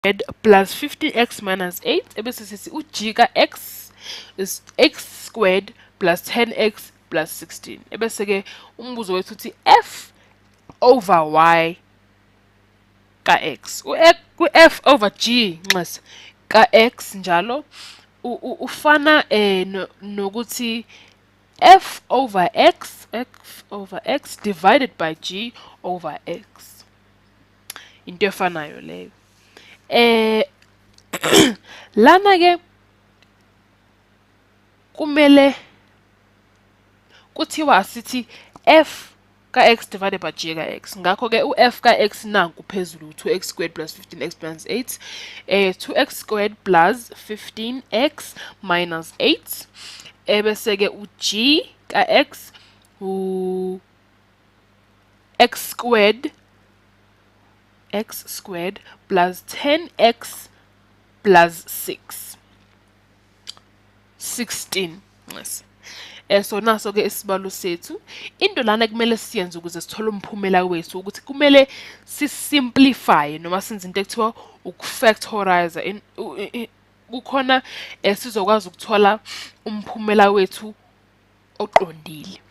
plus 15x minus 8 ebese sithi u-g ka-x is x squared plus 10x plus 16 ebese-ke umbuzo wethu uthi f over y ka-x u-f over g nxesi ka-x njalo ufana nokuthi f over x divided by g over x into efanayo leyo. Lana ke kumele kuthiwa asithi f ka-x divided by g ka-x. Ngakho ke u-f ka-x nanku phezulu 2x squared plus 15x minus 8 2x squared plus 15x minus 8 ebese ke u-g ka-x x squared plus 10x plus 6 16 yes. So naso ke isibalo sethu into lana kumele siyenze ukuze sithole umphumela wethu ukuthi kumele sisimplify noma senze into ekuthiwa ukufactorize kukhona sizokwazi ukuthola umphumela wethu oqondile.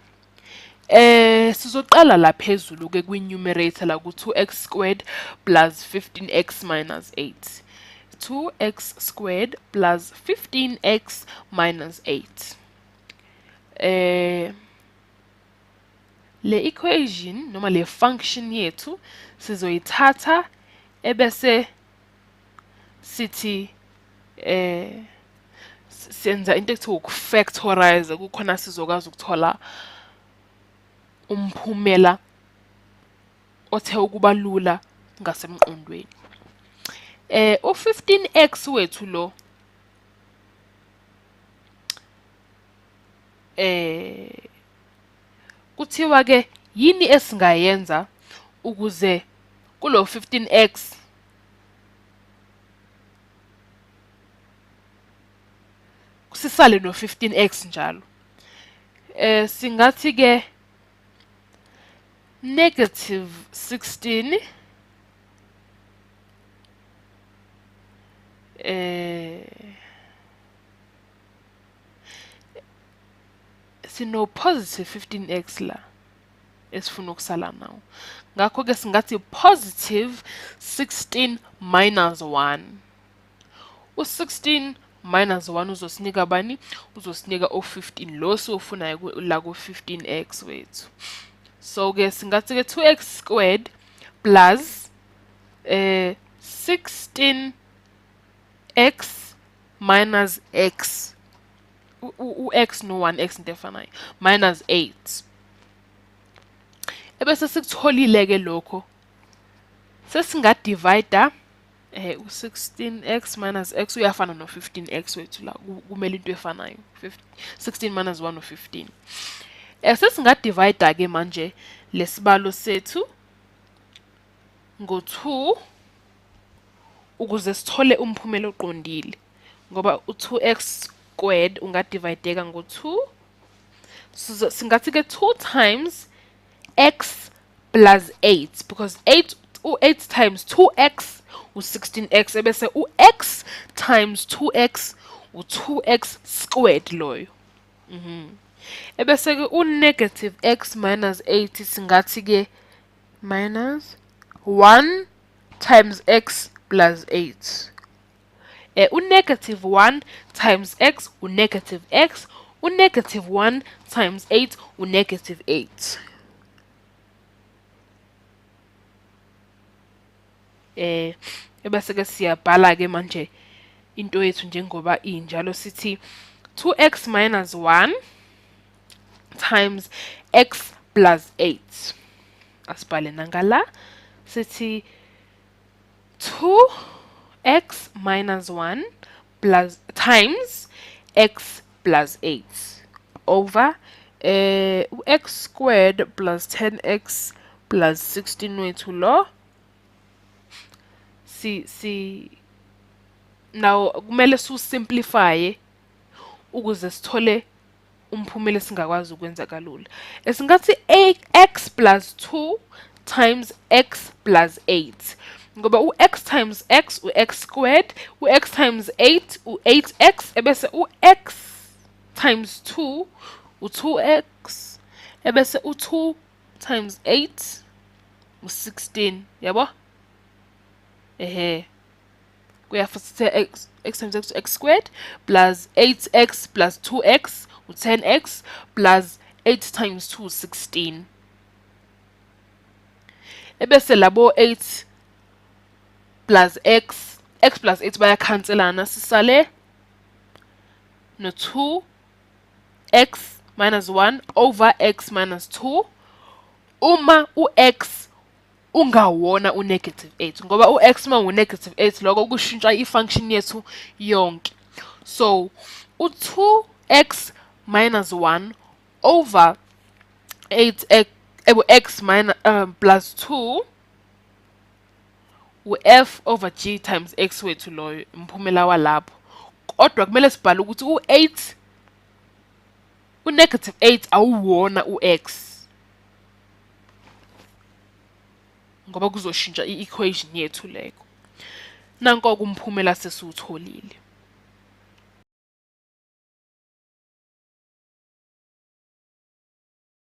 Sizoqala la phezulu ke kwi-numerator la ku 2x squared plus 15x minus 8 2x squared plus 15x minus 8 le equation noma le function yethu sizoyithatha ebese sithi senza into ekuthiwa ukufactorize kukhona sizokwazi ukuthola umphumela othe ukuba lula ngasemqondweni. U15x wethu lo kuthiwa ke yini esingayenza ukuze kulo 15x sisale no 15x njalo. Singathi ke negative 16 sino positive 15x la esifuna ukusala nawo. Ngakho ke singathi positive 16 minus 1 u16 minus 1 uzosinika bani? Uzosinika o15 lo siwufunayo la ku 15x wethu. So ke singathi ke 2x squared plus 16x minus x u-x no 1x into efanayo minus 8 ebese sikutholile ke lokho sesingadivida u16x minus x uyafana no 15x wethu la kumele into efanayo 16 minus 1 u15 sesingadivida ke manje lesibalo sethu ngo2 ukuze sithole umphumela oqondile ngoba u2x squared ungadivideka ngo2 singathi ke 2 times x plus 8 because 8 times 2x u16x ebese u-x times 2x u2x squared loyo. Ebese ke u-negative x minus 8 singathi ke minus 1 times x plus 8 u-negative 1 times x u-negative x u-negative 1 times 8 u-negative 8 ebese ke siyabhala ke manje into yethu njengoba injalo sithi 2x minus 1 times x plus 8 asibhale nangala sithi 2x minus 1 plus times x plus 8 over x squared plus 10x plus 16 wethu lo now kumele simplify ukuze sithole umphumela singakwazi ukwenza kalula. Esingathi x plus 2 times x plus 8 ngoba u-x times x u-x squared, u-x times 8 u-8x, ebese u-x times 2 u-2x, ebese u-2 times 8 u-16, yabo? Kuyafasithe x times x squared plus 8x plus 2x u-10x plus 8 times 2 16. Ebese labo 8 plus x plus 8 bayakhanselana, sisale no 2x minus 1 over x minus 2. Uma u-x ungawona u-negative 8 ngoba u-x uma u-negative 8 lokho kushintsha i-function yethu yonke. So u-2x minus 1 over 8x minus plus 2 u-f over g times x wethu loyo umphumela walapho. Kodwa kumele sibhale ukuthi u-8 u-negative 8 awuwona u-x ngoba kuzoshintsha i-equation yethu leyo. Nanko umphumela sesiwutholile.